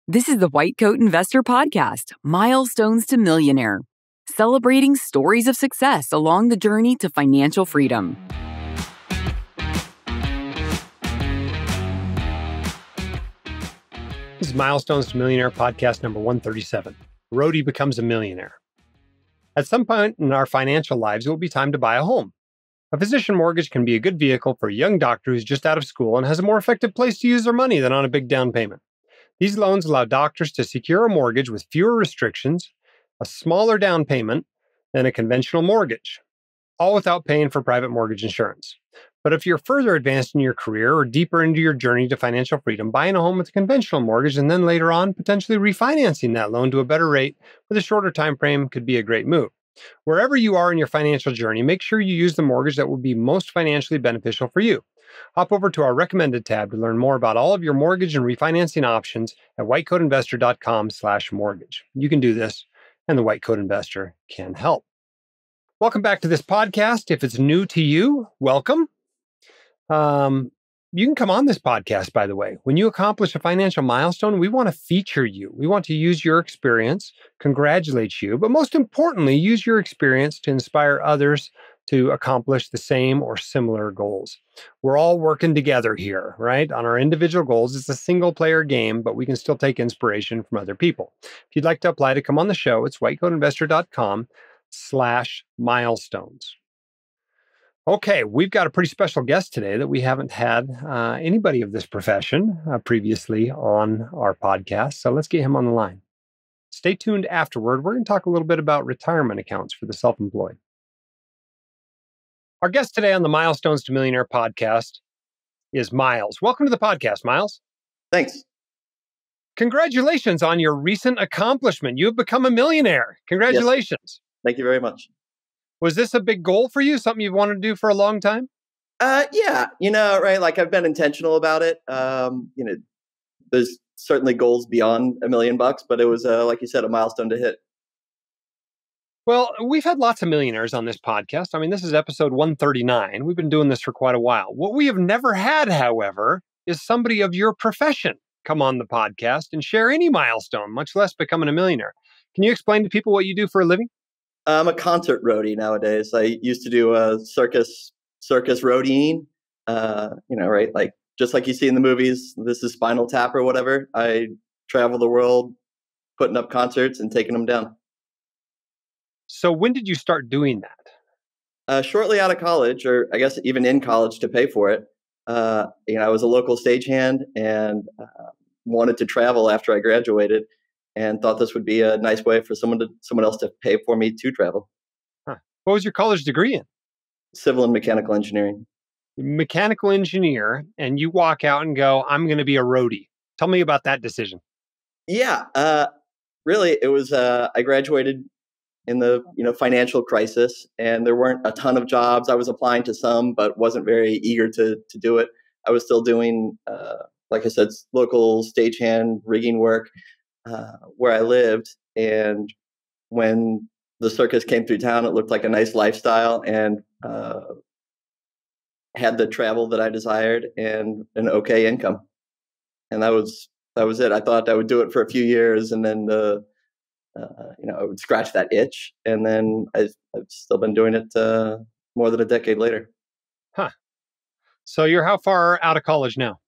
This is the White Coat Investor Podcast, Milestones to Millionaire, celebrating stories of success along the journey to financial freedom. This is Milestones to Millionaire Podcast number 137. Roadie becomes a millionaire. At some point in our financial lives, it will be time to buy a home. A physician mortgage can be a good vehicle for a young doctor who's just out of school and has a more effective place to use their money than on a big down payment. These loans allow doctors to secure a mortgage with fewer restrictions, a smaller down payment than a conventional mortgage, all without paying for private mortgage insurance. But if you're further advanced in your career or deeper into your journey to financial freedom, buying a home with a conventional mortgage and then later on potentially refinancing that loan to a better rate with a shorter time frame could be a great move. Wherever you are in your financial journey, make sure you use the mortgage that will be most financially beneficial for you. Hop over to our recommended tab to learn more about all of your mortgage and refinancing options at whitecoatinvestor.com/mortgage. You can do this, and the White Coat Investor can help. Welcome back to this podcast. If it's new to you, welcome. You can come on this podcast, by the way. When you accomplish a financial milestone, we want to feature you. We want to use your experience, congratulate you, but most importantly, use your experience to inspire others to accomplish the same or similar goals. We're all working together here, right? On our individual goals. It's a single player game, but we can still take inspiration from other people. If you'd like to apply to come on the show, it's whitecoatinvestor.com/milestones. Okay, we've got a pretty special guest today that we haven't had anybody of this profession previously on our podcast. So let's get him on the line. Stay tuned afterward. We're going to talk a little bit about retirement accounts for the self-employed. Our guest today on the Milestones to Millionaire podcast is Miles. Welcome to the podcast, Miles. Thanks. Congratulations on your recent accomplishment. You have become a millionaire. Congratulations. Yes. Thank you very much. Was this a big goal for you? Something you've wanted to do for a long time? Yeah, right. Like I've been intentional about it. There's certainly goals beyond $1 million, but it was, like you said, a milestone to hit. Well, we've had lots of millionaires on this podcast. I mean, this is episode 139. We've been doing this for quite a while. What we have never had, however, is somebody of your profession come on the podcast and share any milestone, much less becoming a millionaire. Can you explain to people what you do for a living? I'm a concert roadie nowadays. I used to do circus roadieing, right? Like just like you see in the movies, this is Spinal Tap or whatever. I travel the world putting up concerts and taking them down. So when did you start doing that? Shortly out of college, or I guess even in college to pay for it. I was a local stagehand and wanted to travel after I graduated. And thought this would be a nice way for someone else to pay for me to travel. Huh. What was your college degree in? Civil and mechanical engineering. Mechanical engineer, and you walk out and go, I'm going to be a roadie. Tell me about that decision. Yeah, really, it was, I graduated in the financial crisis, and there weren't a ton of jobs. I was applying to some, but wasn't very eager to do it. I was still doing, like I said, local stagehand rigging work. Where I lived, and when the circus came through town, it looked like a nice lifestyle and had the travel that I desired and an okay income, and that was it. I thought I would do it for a few years, and then I would scratch that itch, and then I've still been doing it more than a decade later. Huh. So you're how far out of college now?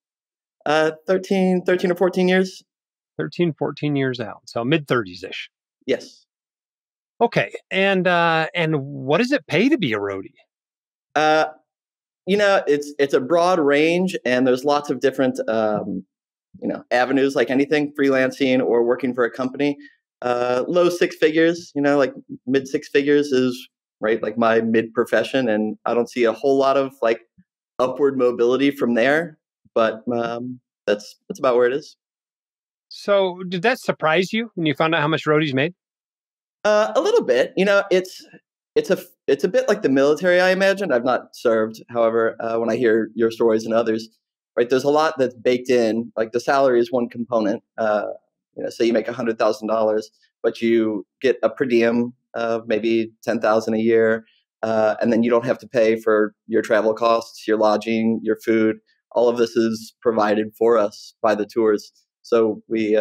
13 or 14 years. 13, 14 years out. So mid-30s-ish. Yes. Okay. And what does it pay to be a roadie? It's a broad range, and there's lots of different, avenues like anything, freelancing or working for a company. Low six figures, like mid six figures is right, like my mid profession. And I don't see a whole lot of like upward mobility from there, but that's about where it is. So did that surprise you when you found out how much roadies made? A little bit. It's a bit like the military, I imagine. I've not served. However, when I hear your stories and others, right, there's a lot that's baked in. Like the salary is one component. Say you make $100,000, but you get a per diem of maybe $10,000 a year, and then you don't have to pay for your travel costs, your lodging, your food. All of this is provided for us by the tours. So we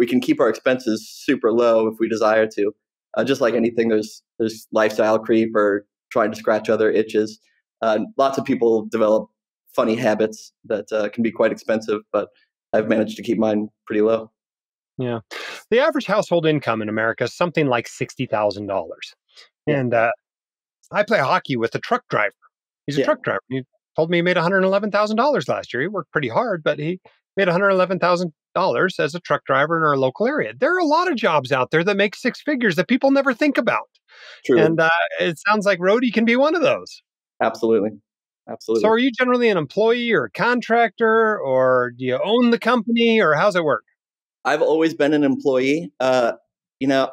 can keep our expenses super low if we desire to. Just like anything, there's lifestyle creep or trying to scratch other itches. Lots of people develop funny habits that can be quite expensive, but I've managed to keep mine pretty low. Yeah. The average household income in America is something like $60,000. Yeah. And I play hockey with a truck driver. He's a Yeah. truck driver. He told me he made $111,000 last year. He worked pretty hard, but he made $111,000 as a truck driver in our local area. There are a lot of jobs out there that make six figures that people never think about. Truly. And it sounds like Roadie can be one of those. Absolutely. Absolutely. So are you generally an employee or a contractor, or do you own the company, or how's it work? I've always been an employee. You know,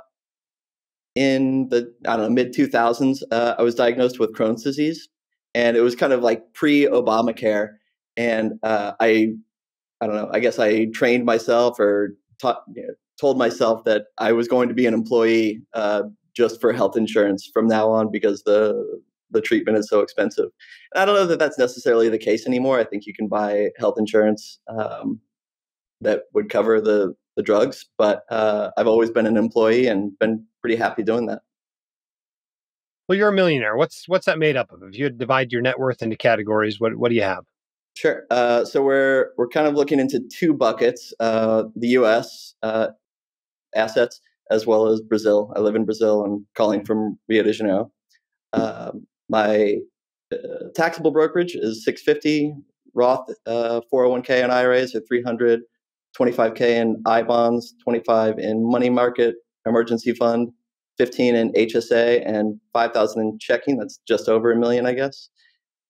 in the mid 2000s, I was diagnosed with Crohn's disease, and it was kind of like pre-Obamacare. And I don't know. I guess I trained myself or told myself that I was going to be an employee just for health insurance from now on because the treatment is so expensive. And I don't know that that's necessarily the case anymore. I think you can buy health insurance that would cover the drugs, but I've always been an employee and been pretty happy doing that. Well, you're a millionaire. What's that made up of? If you divide your net worth into categories, what do you have? Sure. So we're kind of looking into two buckets: the U.S. Assets as well as Brazil. I live in Brazil. I'm calling from Rio de Janeiro. My taxable brokerage is 650. Roth 401k and IRAs are 300. 25k in I bonds, 25 in money market emergency fund, 15 in HSA, and 5,000 in checking. That's just over $1 million, I guess.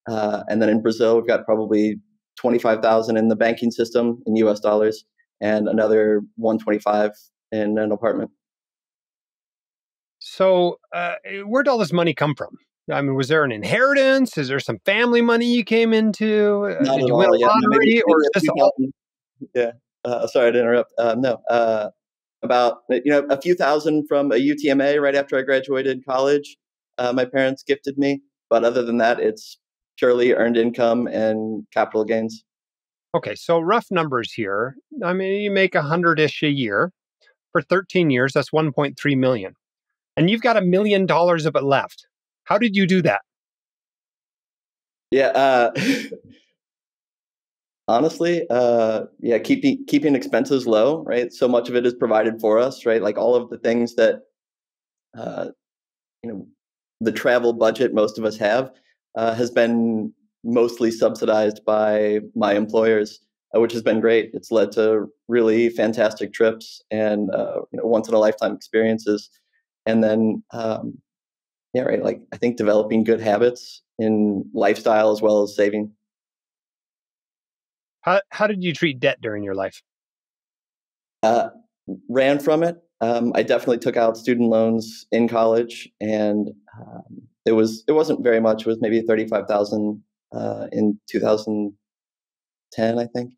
And then in Brazil, we've got probably 25,000 in the banking system in US dollars, and another 125 in an apartment. So where'd all this money come from? I mean, was there an inheritance? Is there some family money you came into? Not Did at you win all. a Yeah, no, lottery, or is this all? Yeah. Sorry to interrupt. No. About a few thousand from a UTMA right after I graduated college. My parents gifted me, but other than that, it's purely earned income and capital gains. Okay, so rough numbers here. I mean, you make 100-ish a year for 13 years. That's 1.3 million, and you've got $1 million of it left. How did you do that? Yeah. Honestly, yeah, keeping expenses low, right? So much of it is provided for us, right? Like all of the things that uh, the travel budget most of us have has been mostly subsidized by my employers, which has been great. It's led to really fantastic trips and once in a lifetime experiences. And then, yeah, right. Like I think developing good habits in lifestyle as well as saving. How did you treat debt during your life? Uh, Ran from it. I definitely took out student loans in college, and it wasn't very much. It was maybe 35,000 in 2010, I think.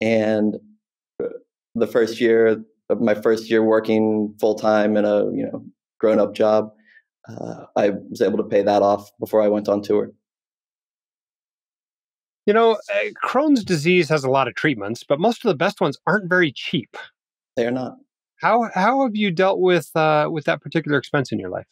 And the first year of my first year working full time in a grown up job, I was able to pay that off before I went on tour. Crohn's disease has a lot of treatments, but most of the best ones aren't very cheap. They are not. How have you dealt with that particular expense in your life?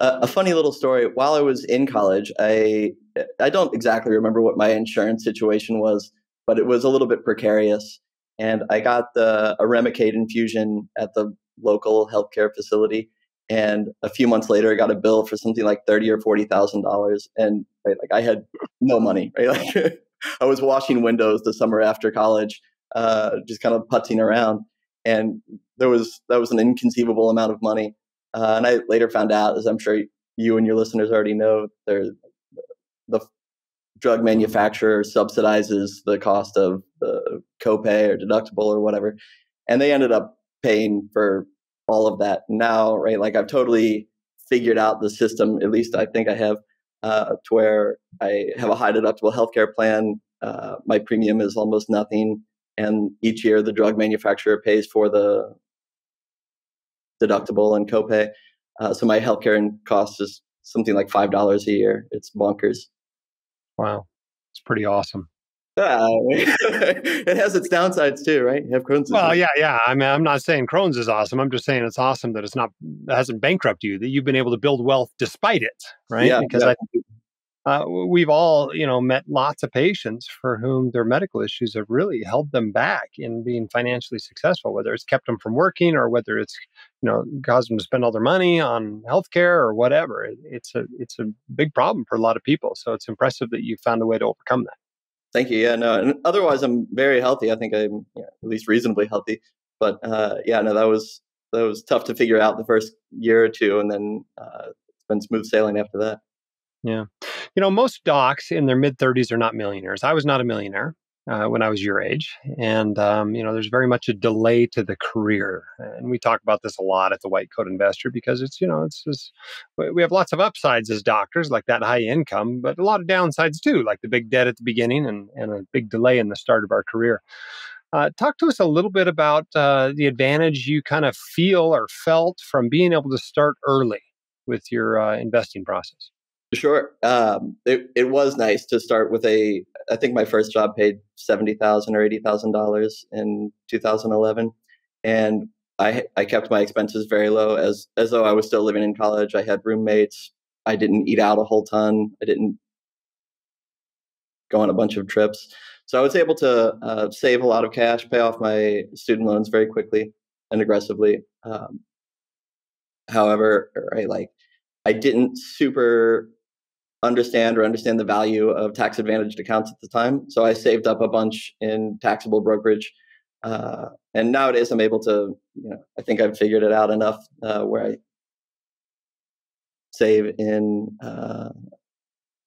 A funny little story. While I was in college, I don't exactly remember what my insurance situation was, but it was a little bit precarious. And I got a Remicade infusion at the local healthcare facility. And a few months later, I got a bill for something like $30,000 or $40,000, and I had no money. Right, like I was washing windows the summer after college, just kind of putzing around, and that was an inconceivable amount of money. And I later found out, as I'm sure you and your listeners already know, the drug manufacturer subsidizes the cost of the copay or deductible or whatever, and they ended up paying for all of that. Now, right, like I've totally figured out the system. At least I think I have, to where I have a high deductible healthcare plan. My premium is almost nothing, and each year the drug manufacturer pays for the deductible and copay. So my healthcare cost is something like $5 a year. It's bonkers. Wow, it's pretty awesome. It has its downsides too, right? You have Crohn's disease. Well, yeah. I mean, I'm not saying Crohn's is awesome. I'm just saying it's awesome that it hasn't bankrupted you, that you've been able to build wealth despite it, right? Yeah, Because yeah. we've all, met lots of patients for whom their medical issues have really held them back in being financially successful, whether it's kept them from working or whether it's, caused them to spend all their money on healthcare or whatever. It's a big problem for a lot of people. So it's impressive that you found a way to overcome that. Thank you. Yeah, no, and otherwise I'm very healthy. I think I'm at least reasonably healthy. But that was tough to figure out the first year or two, and then it's been smooth sailing after that. Yeah. Most docs in their mid-30s are not millionaires. I was not a millionaire when I was your age. And, there's very much a delay to the career. And we talk about this a lot at the White Coat Investor because it's just, we have lots of upsides as doctors, like that high income, but a lot of downsides too, like the big debt at the beginning and a big delay in the start of our career. Talk to us a little bit about the advantage you kind of feel or felt from being able to start early with your investing process. Sure. It was nice to start with I think my first job paid $70,000 or $80,000 in 2011. And I kept my expenses very low as though I was still living in college. I had roommates. I didn't eat out a whole ton. I didn't go on a bunch of trips. So I was able to save a lot of cash, pay off my student loans very quickly and aggressively. However, right, I didn't super understand the value of tax advantaged accounts at the time. So I saved up a bunch in taxable brokerage. And nowadays I'm able to, I think I've figured it out enough where I save in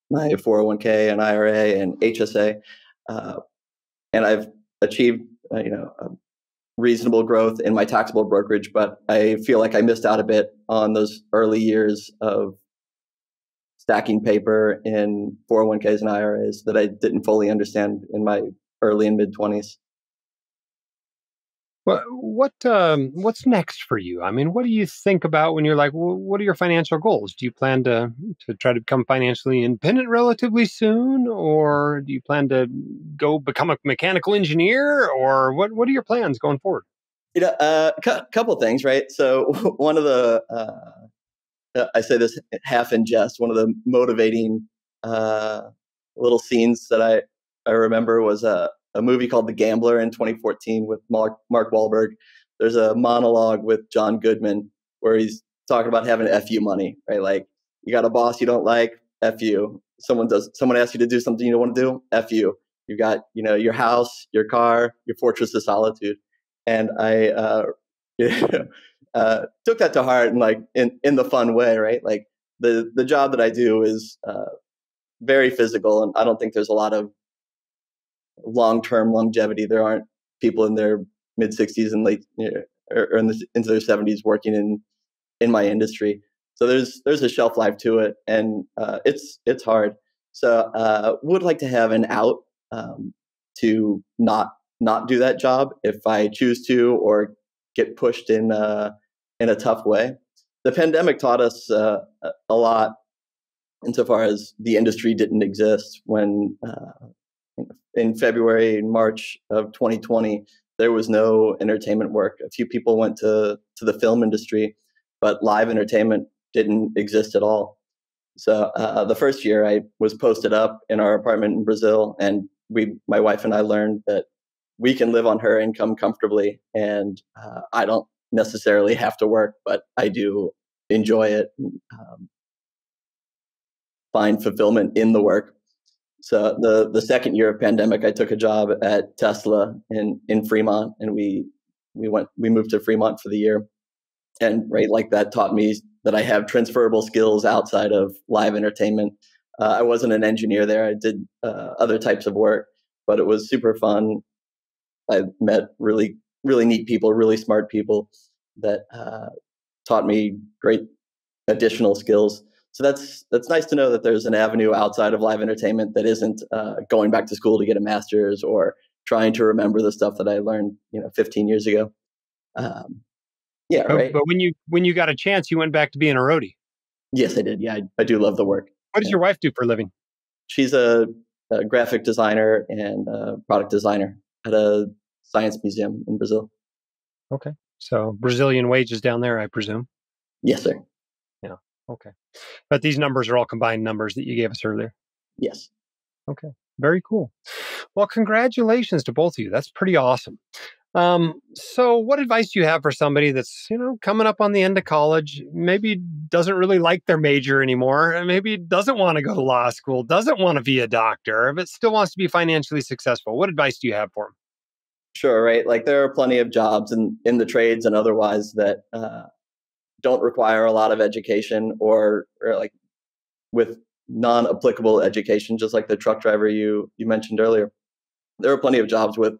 my 401k and IRA and HSA. And I've achieved, reasonable growth in my taxable brokerage, but I feel like I missed out a bit on those early years of stacking paper in 401ks and IRAs that I didn't fully understand in my early and mid 20s. Well, what's next for you? I mean, what do you think about when you're like, well, what are your financial goals? Do you plan to try to become financially independent relatively soon, or do you plan to go become a mechanical engineer, or what are your plans going forward? Couple things, right? So one of the I say this half in jest. One of the motivating little scenes that I remember was a movie called The Gambler in 2014 with Mark Wahlberg. There's a monologue with John Goodman where he's talking about having FU money, right? Like, you got a boss you don't like, FU. Someone asks you to do something you don't want to do, FU. You got, your house, your car, your fortress of solitude. And I took that to heart and in the fun way, right? Like the job that I do is very physical, and I don't think there's a lot of long-term longevity. There aren't people in their mid 60s and late or into their 70s working in my industry. So there's a shelf life to it, and it's hard. So would like to have an out to not do that job if I choose to, or get pushed in a tough way. The pandemic taught us a lot insofar as the industry didn't exist when in February and March of 2020, there was no entertainment work. A few people went to the film industry, but live entertainment didn't exist at all. So the first year I was posted up in our apartment in Brazil, and my wife and I learned that we can live on her income comfortably, and I don't necessarily have to work, but I do enjoy it, find fulfillment in the work. So the second year of pandemic, I took a job at Tesla in Fremont, and we moved to Fremont for the year. And right, like that taught me that I have transferable skills outside of live entertainment. I wasn't an engineer there. I did other types of work, but it was super fun. I met really, really neat people, really smart people that taught me great additional skills. So that's nice to know that there's an avenue outside of live entertainment that isn't going back to school to get a master's or trying to remember the stuff that I learned, 15 years ago. Right. But when you got a chance, you went back to being a roadie. Yes, I did. Yeah, I do love the work. What does your wife do for a living? She's a a graphic designer and product designer at a science museum in Brazil. Okay. So Brazilian wages down there, I presume. Yes, sir. Yeah. Okay. But these numbers are all combined numbers that you gave us earlier. Yes. Okay. Very cool. Well, congratulations to both of you. That's pretty awesome. So what advice do you have for somebody that's, coming up on the end of college, maybe doesn't really like their major anymore, and maybe doesn't want to go to law school, doesn't want to be a doctor, but still wants to be financially successful? What advice do you have for them? Sure, right. Like there are plenty of jobs in the trades and otherwise that don't require a lot of education or like with non-applicable education, just like the truck driver you mentioned earlier. There are plenty of jobs with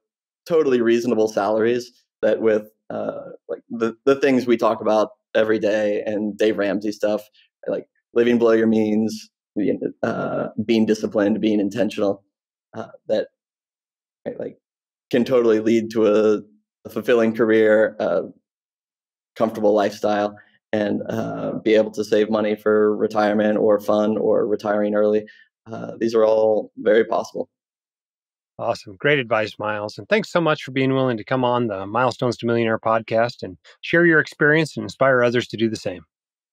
totally reasonable salaries that with like the things we talk about every day and Dave Ramsey stuff, like living below your means, being disciplined, being intentional, that like can totally lead to a fulfilling career, comfortable lifestyle, and be able to save money for retirement or fun or retiring early. These are all very possible. Awesome. Great advice, Miles. And thanks so much for being willing to come on the Milestones to Millionaire podcast and share your experience and inspire others to do the same.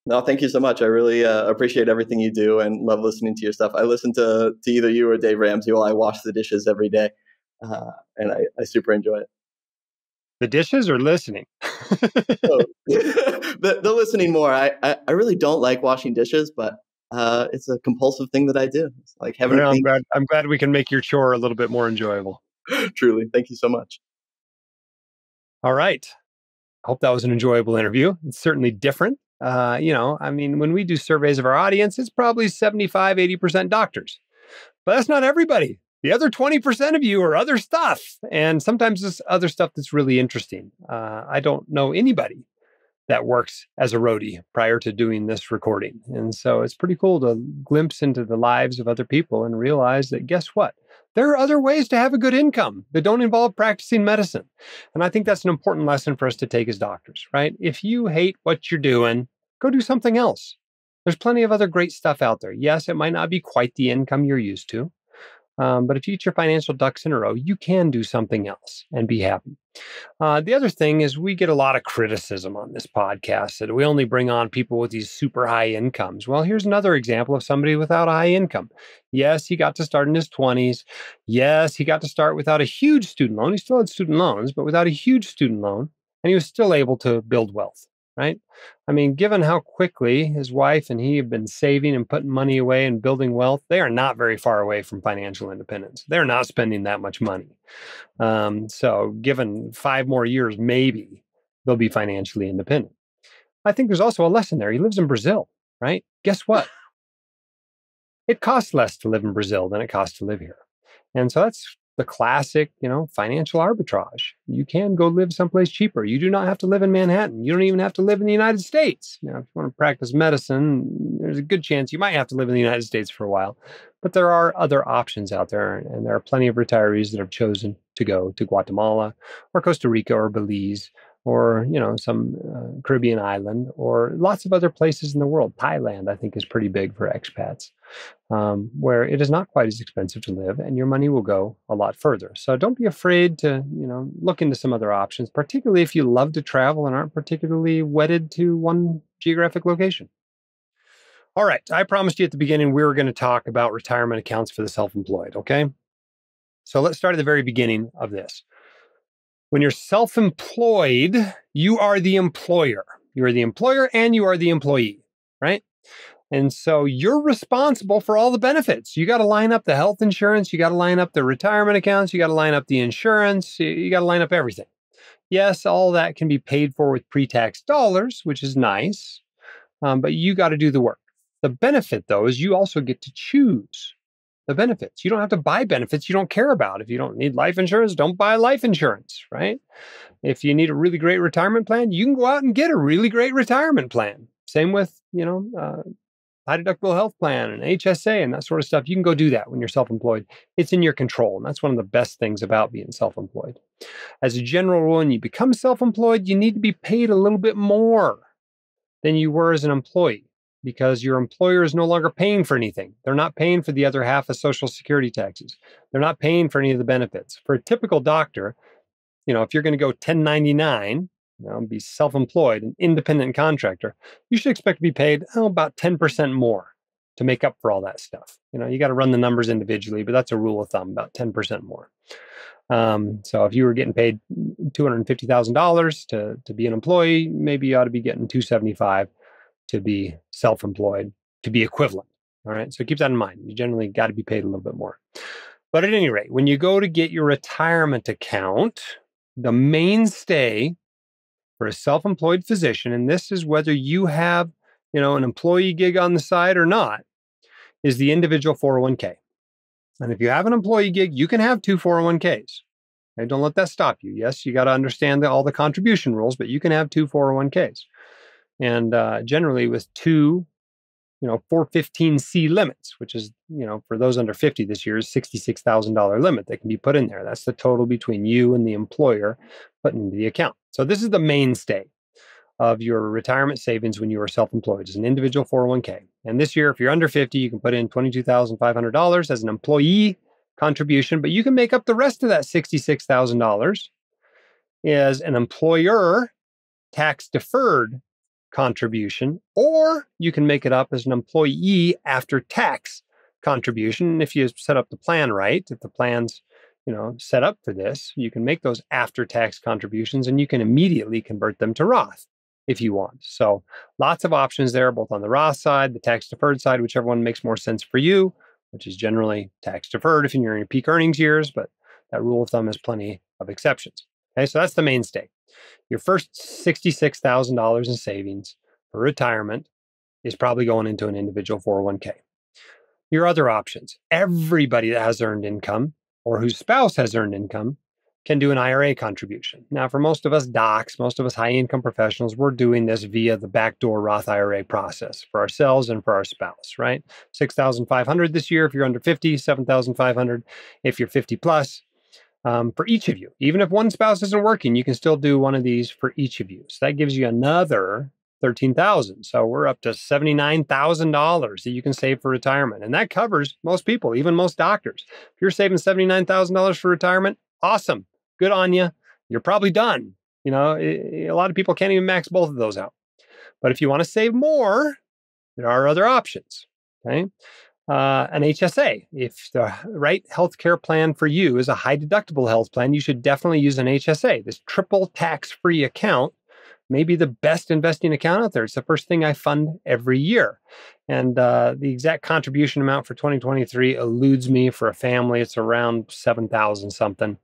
No, thank you so much. I really appreciate everything you do and love listening to your stuff. I listen to either you or Dave Ramsey while I wash the dishes every day. And I super enjoy it. The dishes or listening? So, the listening more. I really don't like washing dishes, but it's a compulsive thing that I do. It's like having. Well, I'm glad we can make your chore a little bit more enjoyable. Truly, thank you so much. All right. I hope that was an enjoyable interview. It's certainly different. When we do surveys of our audience, it's probably 75, 80% doctors. But that's not everybody. The other 20% of you are other stuff. And sometimes it's other stuff that's really interesting. I don't know anybody that works as a roadie prior to doing this recording. And so it's pretty cool to glimpse into the lives of other people and realize that, guess what? There are other ways to have a good income that don't involve practicing medicine. And I think that's an important lesson for us to take as doctors, right? If you hate what you're doing, go do something else. There's plenty of other great stuff out there. Yes, it might not be quite the income you're used to. But if you get your financial ducks in a row, you can do something else and be happy. The other thing is we get a lot of criticism on this podcast that we only bring on people with these super high incomes. Well, here's another example of somebody without a high income. Yes, he got to start in his 20s. Yes, he got to start without a huge student loan. He still had student loans, but without a huge student loan. And he was still able to build wealth. Right? I mean, given how quickly his wife and he have been saving and putting money away and building wealth, they are not very far away from financial independence. They're not spending that much money. So given 5 more years, maybe they'll be financially independent. I think there's also a lesson there. He lives in Brazil, right? Guess what? It costs less to live in Brazil than it costs to live here. And so that's the classic, financial arbitrage. You can go live someplace cheaper. You do not have to live in Manhattan. You don't even have to live in the United States. Now, if you want to practice medicine, there's a good chance you might have to live in the United States for a while. But there are other options out there. And there are plenty of retirees that have chosen to go to Guatemala or Costa Rica or Belize or, some Caribbean island or lots of other places in the world. Thailand, I think, is pretty big for expats. Where it is not quite as expensive to live and your money will go a lot further. So don't be afraid to, look into some other options, particularly if you love to travel and aren't particularly wedded to one geographic location. All right. I promised you at the beginning we were going to talk about retirement accounts for the self-employed. Okay. So let's start at the very beginning of this. When you're self-employed, you are the employer. You are the employer and you are the employee, right? And so you're responsible for all the benefits. You got to line up the health insurance. You got to line up the retirement accounts. You got to line up the insurance. You got to line up everything. Yes, all that can be paid for with pre-tax dollars, which is nice. But you got to do the work. The benefit, though, is you also get to choose the benefits. You don't have to buy benefits you don't care about. If you don't need life insurance, don't buy life insurance, right? If you need a really great retirement plan, you can go out and get a really great retirement plan. Same with, high deductible health plan and HSA and that sort of stuff. You can go do that when you're self-employed. It's in your control. And that's one of the best things about being self-employed. As a general rule, when you become self-employed, you need to be paid a little bit more than you were as an employee. because your employer is no longer paying for anything. They're not paying for the other half of Social Security taxes. They're not paying for any of the benefits. For a typical doctor, if you're going to go 1099, be self-employed, an independent contractor, you should expect to be paid about 10% more to make up for all that stuff. You got to run the numbers individually, but that's a rule of thumb, about 10% more. So if you were getting paid $250,000 to be an employee, maybe you ought to be getting $275,000 to be self-employed, to be equivalent. All right. So keep that in mind. You generally got to be paid a little bit more. But at any rate, when you go to get your retirement account, the mainstay for a self-employed physician, and this is whether you have, an employee gig on the side or not, is the individual 401k. And if you have an employee gig, you can have 2 401ks. Okay, don't let that stop you. Yes, you got to understand all the contribution rules, but you can have 2 401ks. And generally with 2, 415C limits, which is, for those under 50 this year, is $66,000 limit that can be put in there. That's the total between you and the employer put into the account. So this is the mainstay of your retirement savings when you are self-employed as an individual 401k. And this year, if you're under 50, you can put in $22,500 as an employee contribution, but you can make up the rest of that $66,000 as an employer tax-deferred contribution, or you can make it up as an employee after-tax contribution. And if you set up the plan right, if the plan's set up for this, you can make those after-tax contributions and you can immediately convert them to Roth if you want. So lots of options there, both on the Roth side, the tax-deferred side, whichever one makes more sense for you, which is generally tax-deferred if you're in your peak earnings years, but that rule of thumb has plenty of exceptions. Okay, so that's the mainstay. Your first $66,000 in savings for retirement is probably going into an individual 401k. Your other options, everybody that has earned income or whose spouse has earned income can do an IRA contribution. Now, for most of us docs, most of us high-income professionals, we're doing this via the backdoor Roth IRA process for ourselves and for our spouse, right? $6,500 this year if you're under 50, $7,500 if you're 50 plus. For each of you. Even if one spouse isn't working, you can still do one of these for each of you. So that gives you another $13,000. So we're up to $79,000 that you can save for retirement. And that covers most people, even most doctors. If you're saving $79,000 for retirement, awesome. Good on you. You're probably done. A lot of people can't even max both of those out. But if you want to save more, there are other options. Okay. An HSA. If the right healthcare plan for you is a high deductible health plan, you should definitely use an HSA. This triple tax-free account may be the best investing account out there. It's the first thing I fund every year. And the exact contribution amount for 2023 eludes me. For a family, it's around $7,000 something.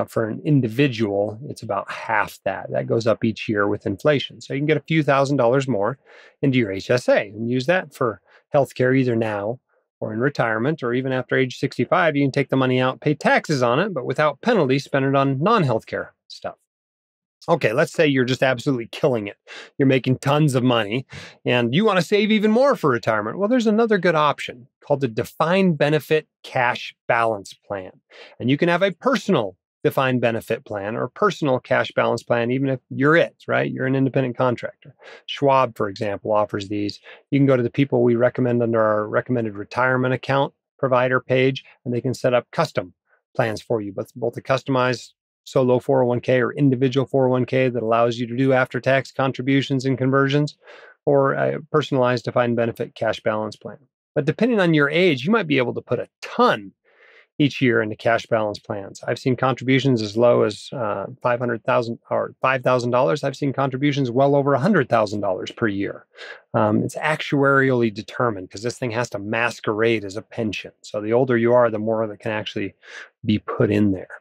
For an individual, it's about half that. That goes up each year with inflation. So you can get a few $1,000s more into your HSA and use that for healthcare either now or in retirement, or even after age 65, you can take the money out, pay taxes on it, but without penalty, spend it on non-healthcare stuff. Okay, let's say you're just absolutely killing it. You're making tons of money and you want to save even more for retirement. Well, there's another good option called the Defined Benefit Cash Balance Plan. And you can have a personal defined benefit plan or personal cash balance plan, even if you're right? You're an independent contractor. Schwab, for example, offers these. You can go to the people we recommend under our recommended retirement account provider page, and they can set up custom plans for you, both a customized solo 401k or individual 401k that allows you to do after-tax contributions and conversions, or a personalized defined benefit cash balance plan. But depending on your age, you might be able to put a ton each year into cash balance plans. I've seen contributions as low as $500,000 or $5,000. I've seen contributions well over $100,000 per year. It's actuarially determined because this thing has to masquerade as a pension. So the older you are, the more that can actually be put in there.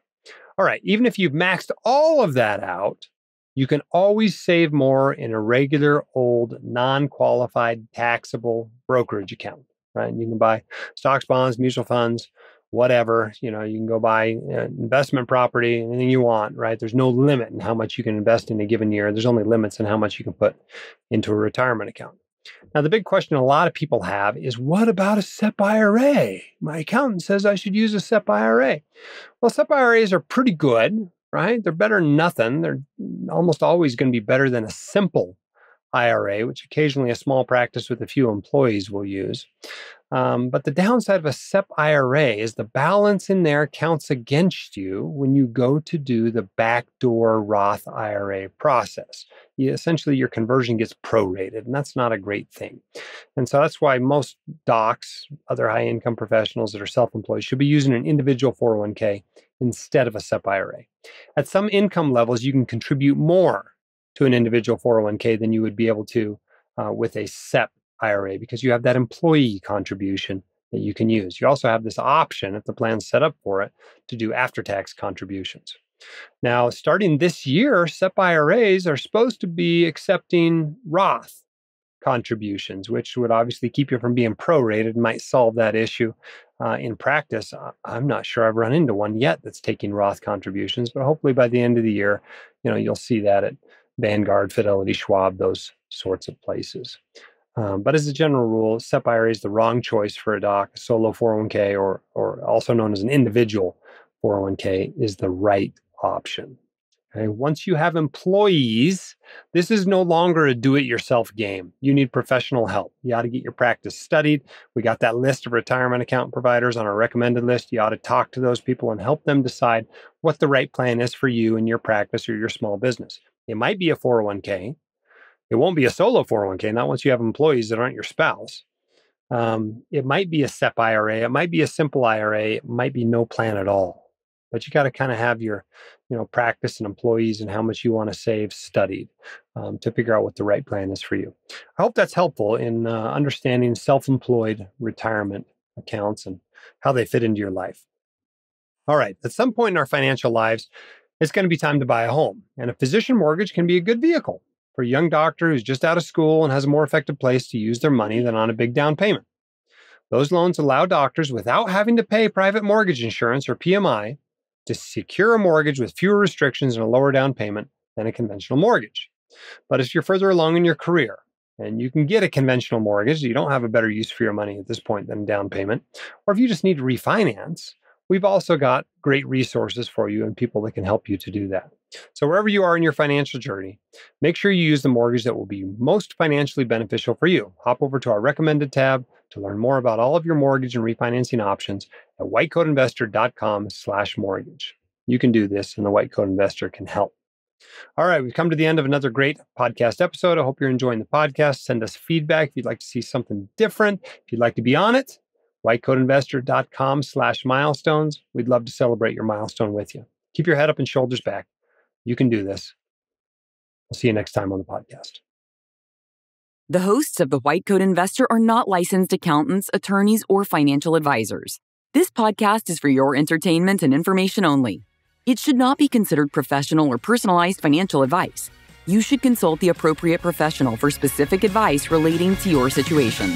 All right, even if you've maxed all of that out, you can always save more in a regular old non-qualified taxable brokerage account, right? You can buy stocks, bonds, mutual funds, whatever, you can go buy investment property, anything you want, right? There's no limit in how much you can invest in a given year. There's only limits in how much you can put into a retirement account. Now, the big question a lot of people have is, what about a SEP IRA? My accountant says I should use a SEP IRA. Well, SEP IRAs are pretty good, right? They're better than nothing. They're almost always going to be better than a simple IRA, which occasionally a small practice with a few employees will use. But the downside of a SEP IRA is the balance in there counts against you when you go to do the backdoor Roth IRA process. Essentially, your conversion gets prorated, and that's not a great thing. And so that's why most docs, other high-income professionals that are self-employed, should be using an individual 401k instead of a SEP IRA. At some income levels, you can contribute more to an individual 401k than you would be able to with a SEP IRA because you have that employee contribution that you can use. You also have this option, if the plan's set up for it, to do after-tax contributions. Now, starting this year, SEP IRAs are supposed to be accepting Roth contributions, which would obviously keep you from being prorated, might solve that issue. In practice, I'm not sure I've run into one yet that's taking Roth contributions, but hopefully by the end of the year, you'll see that at Vanguard, Fidelity, Schwab, those sorts of places. But as a general rule, SEP IRA is the wrong choice for a doc. A solo 401k, or also known as an individual 401k, is the right option. Okay? Once you have employees, this is no longer a do-it-yourself game. You need professional help. You ought to get your practice studied. We got that list of retirement account providers on our recommended list. You ought to talk to those people and help them decide what the right plan is for you and your practice or your small business. It might be a 401k. It won't be a solo 401k, not once you have employees that aren't your spouse. It might be a SEP IRA. It might be a simple IRA. It might be no plan at all. But you got to kind of have your, practice and employees and how much you want to save studied to figure out what the right plan is for you. I hope that's helpful in understanding self-employed retirement accounts and how they fit into your life. All right. At some point in our financial lives, it's going to be time to buy a home. And a physician mortgage can be a good vehicle for a young doctor who's just out of school and has a more effective place to use their money than on a big down payment. Those loans allow doctors, without having to pay private mortgage insurance or PMI, to secure a mortgage with fewer restrictions and a lower down payment than a conventional mortgage. But if you're further along in your career and you can get a conventional mortgage, you don't have a better use for your money at this point than a down payment, or if you just need to refinance, we've also got great resources for you and people that can help you to do that. So wherever you are in your financial journey, make sure you use the mortgage that will be most financially beneficial for you. Hop over to our recommended tab to learn more about all of your mortgage and refinancing options at whitecoatinvestor.com/mortgage. You can do this, and the White Coat Investor can help. All right, we've come to the end of another great podcast episode. I hope you're enjoying the podcast. Send us feedback if you'd like to see something different. If you'd like to be on it, whitecoatinvestor.com/milestones. We'd love to celebrate your milestone with you. Keep your head up and shoulders back. You can do this. We'll see you next time on the podcast. The hosts of The White Coat Investor are not licensed accountants, attorneys, or financial advisors. This podcast is for your entertainment and information only. It should not be considered professional or personalized financial advice. You should consult the appropriate professional for specific advice relating to your situation.